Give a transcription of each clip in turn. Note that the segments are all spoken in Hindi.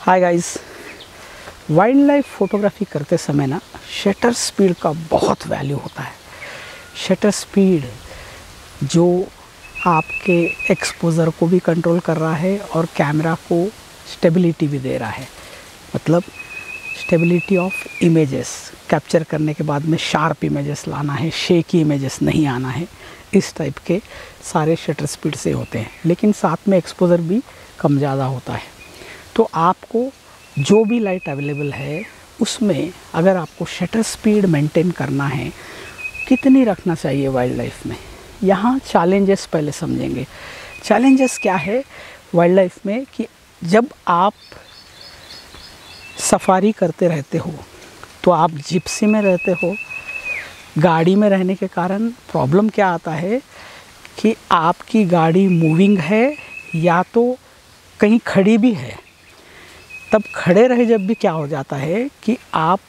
Hi guys, wild life photography करते समय ना शटर स्पीड का बहुत वैल्यू होता है। शटर स्पीड जो आपके एक्सपोज़र को भी कंट्रोल कर रहा है और कैमरा को स्टेबिलिटी भी दे रहा है। मतलब स्टेबिलिटी ऑफ इमेजेस कैप्चर करने के बाद में शार्प इमेजेस लाना है, शेकी इमेजेस नहीं आना है। इस टाइप के सारे शटर स्पीड से होते हैं, लेकिन साथ में एक्सपोज़र भी कम ज़्यादा होता है। तो आपको जो भी लाइट अवेलेबल है उसमें अगर आपको शटर स्पीड मेंटेन करना है, कितनी रखना चाहिए वाइल्ड लाइफ में, यहाँ चैलेंजेस पहले समझेंगे। चैलेंजेस क्या है वाइल्ड लाइफ में कि जब आप सफारी करते रहते हो तो आप जिप्सी में रहते हो। गाड़ी में रहने के कारण प्रॉब्लम क्या आता है कि आपकी गाड़ी मूविंग है या तो कहीं खड़ी भी है। तब खड़े रहे जब भी क्या हो जाता है कि आप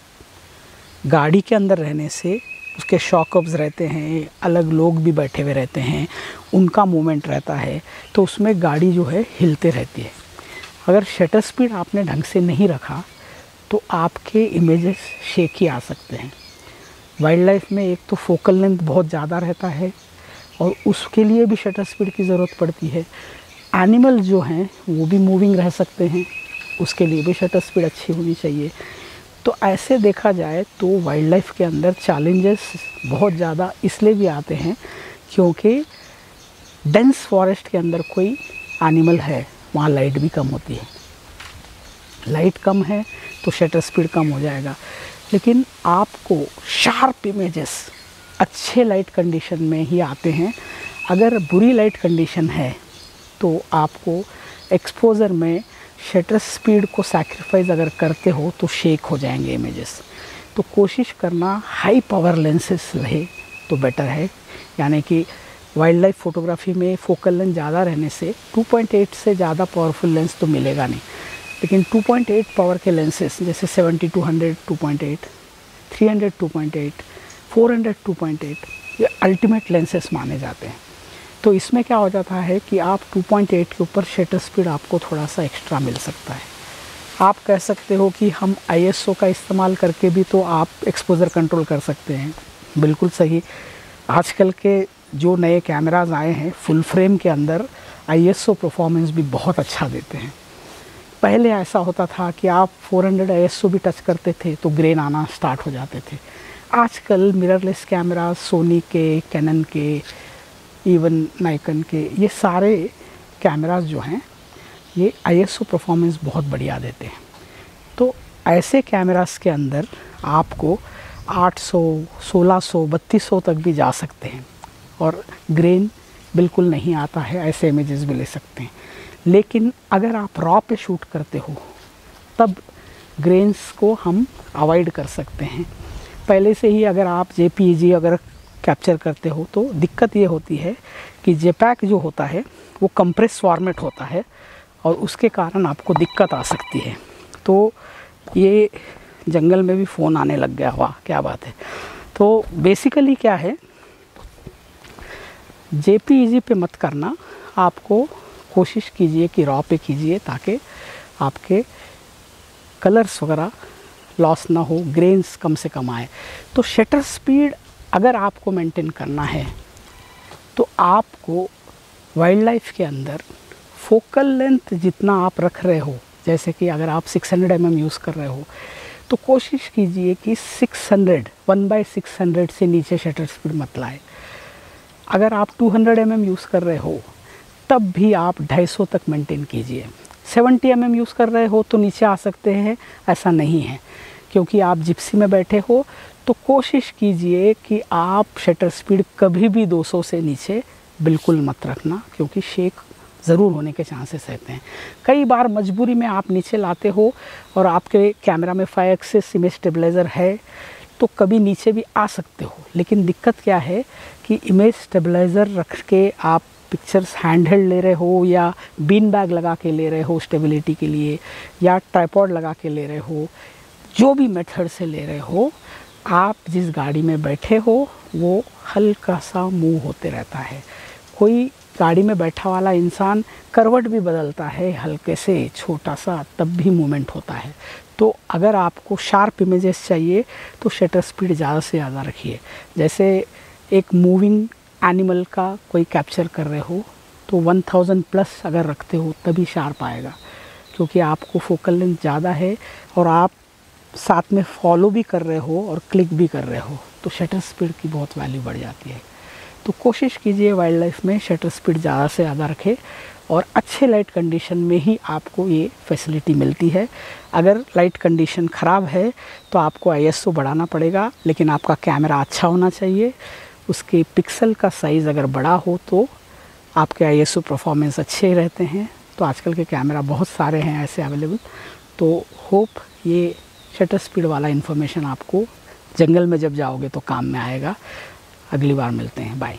गाड़ी के अंदर रहने से उसके शॉकअप्स रहते हैं, अलग लोग भी बैठे हुए रहते हैं, उनका मूवमेंट रहता है, तो उसमें गाड़ी जो है हिलते रहती है। अगर शटर स्पीड आपने ढंग से नहीं रखा तो आपके इमेजेस शेकी आ सकते हैं। वाइल्ड लाइफ में एक तो फोकल लेंथ बहुत ज़्यादा रहता है और उसके लिए भी शटर स्पीड की ज़रूरत पड़ती है। एनिमल जो हैं वो भी मूविंग रह सकते हैं, उसके लिए भी शटर स्पीड अच्छी होनी चाहिए। तो ऐसे देखा जाए तो वाइल्ड लाइफ के अंदर चैलेंजेस बहुत ज़्यादा इसलिए भी आते हैं क्योंकि डेंस फॉरेस्ट के अंदर कोई एनिमल है, वहाँ लाइट भी कम होती है। लाइट कम है तो शटर स्पीड कम हो जाएगा। लेकिन आपको शार्प इमेजेस अच्छे लाइट कंडीशन में ही आते हैं। अगर बुरी लाइट कंडीशन है तो आपको एक्सपोज़र में शटर स्पीड को सैक्रिफाइस अगर करते हो तो शेक हो जाएंगे इमेजेस। तो कोशिश करना हाई पावर लेंसेस रहे तो बेटर है। यानी कि वाइल्ड लाइफ फोटोग्राफी में फोकल लेंथ ज़्यादा रहने से 2.8 से ज़्यादा पावरफुल लेंस तो मिलेगा नहीं, लेकिन 2.8 पावर के लेंसेस जैसे 70-200 2.8, 300 2.8, 400 2.8 ये अल्टीमेट लेंसेस माने जाते हैं। तो इसमें क्या हो जाता है कि आप 2.8 के ऊपर शटर स्पीड आपको थोड़ा सा एक्स्ट्रा मिल सकता है। आप कह सकते हो कि हम ISO का इस्तेमाल करके भी तो आप एक्सपोज़र कंट्रोल कर सकते हैं। बिल्कुल सही। आजकल के जो नए कैमराज आए हैं फुल फ्रेम के अंदर ISO परफॉर्मेंस भी बहुत अच्छा देते हैं। पहले ऐसा होता था कि आप 400 ISO भी टच करते थे तो ग्रेन आना स्टार्ट हो जाते थे। आजकल मिररलेस कैमरा सोनी के, कैनन के, इवन नाइकन के, ये सारे कैमरास जो हैं ये ISO परफॉर्मेंस बहुत बढ़िया देते हैं। तो ऐसे कैमरास के अंदर आपको 800, 1600, 3200 तक भी जा सकते हैं और ग्रेन बिल्कुल नहीं आता है, ऐसे इमेजेस भी ले सकते हैं। लेकिन अगर आप रॉ पे शूट करते हो तब ग्रेन्स को हम अवॉइड कर सकते हैं। पहले से ही अगर आप JPEG अगर कैप्चर करते हो तो दिक्कत ये होती है कि JPEG जो होता है वो कंप्रेस फॉर्मेट होता है और उसके कारण आपको दिक्कत आ सकती है। तो ये जंगल में भी फ़ोन आने लग गया, वाह क्या बात है। तो बेसिकली क्या है, JPEG पे मत करना, आपको कोशिश कीजिए कि रॉ पे कीजिए ताकि आपके कलर्स वगैरह लॉस ना हो, ग्रेन्स कम से कम आए। तो शटर स्पीड अगर आपको मेंटेन करना है तो आपको वाइल्ड लाइफ के अंदर फोकल लेंथ जितना आप रख रहे हो, जैसे कि अगर आप 600 mm यूज़ कर रहे हो तो कोशिश कीजिए कि 600 1/600 से नीचे शटर स्पीड मत लाए। अगर आप 200 mm यूज़ कर रहे हो तब भी आप 250 तक मेंटेन कीजिए। 70 mm यूज़ कर रहे हो तो नीचे आ सकते हैं, ऐसा नहीं है क्योंकि आप जिप्सी में बैठे हो। तो कोशिश कीजिए कि आप शटर स्पीड कभी भी 200 से नीचे बिल्कुल मत रखना, क्योंकि शेक ज़रूर होने के चांसेस रहते हैं। कई बार मजबूरी में आप नीचे लाते हो और आपके कैमरा में 5 एक्सिस इमेज स्टेबलाइज़र है तो कभी नीचे भी आ सकते हो। लेकिन दिक्कत क्या है कि इमेज स्टेबलाइज़र रख के आप पिक्चर्स हैंडहेल्ड ले रहे हो या बीन बैग लगा के ले रहे हो स्टेबिलिटी के लिए, या ट्राइपॉड लगा के ले रहे हो, जो भी मेथड से ले रहे हो, आप जिस गाड़ी में बैठे हो वो हल्का सा मूव होते रहता है। कोई गाड़ी में बैठा वाला इंसान करवट भी बदलता है हल्के से छोटा सा, तब भी मूवमेंट होता है। तो अगर आपको शार्प इमेजेस चाहिए तो शटर स्पीड ज़्यादा से ज़्यादा रखिए। जैसे एक मूविंग एनिमल का कोई कैप्चर कर रहे हो तो 1000 प्लस अगर रखते हो तभी शार्प आएगा, क्योंकि आपको फोकल लेंथ ज़्यादा है और आप साथ में फॉलो भी कर रहे हो और क्लिक भी कर रहे हो, तो शटर स्पीड की बहुत वैल्यू बढ़ जाती है। तो कोशिश कीजिए वाइल्ड लाइफ में शटर स्पीड ज़्यादा से ज़्यादा रखें और अच्छे लाइट कंडीशन में ही आपको ये फैसिलिटी मिलती है। अगर लाइट कंडीशन ख़राब है तो आपको ISO बढ़ाना पड़ेगा, लेकिन आपका कैमरा अच्छा होना चाहिए। उसके पिक्सल का साइज़ अगर बड़ा हो तो आपके ISO परफॉर्मेंस अच्छे रहते हैं। तो आजकल के कैमरा बहुत सारे हैं ऐसे अवेलेबल। तो होप ये शटर स्पीड वाला इन्फॉर्मेशन आपको जंगल में जब जाओगे तो काम में आएगा। अगली बार मिलते हैं, बाय।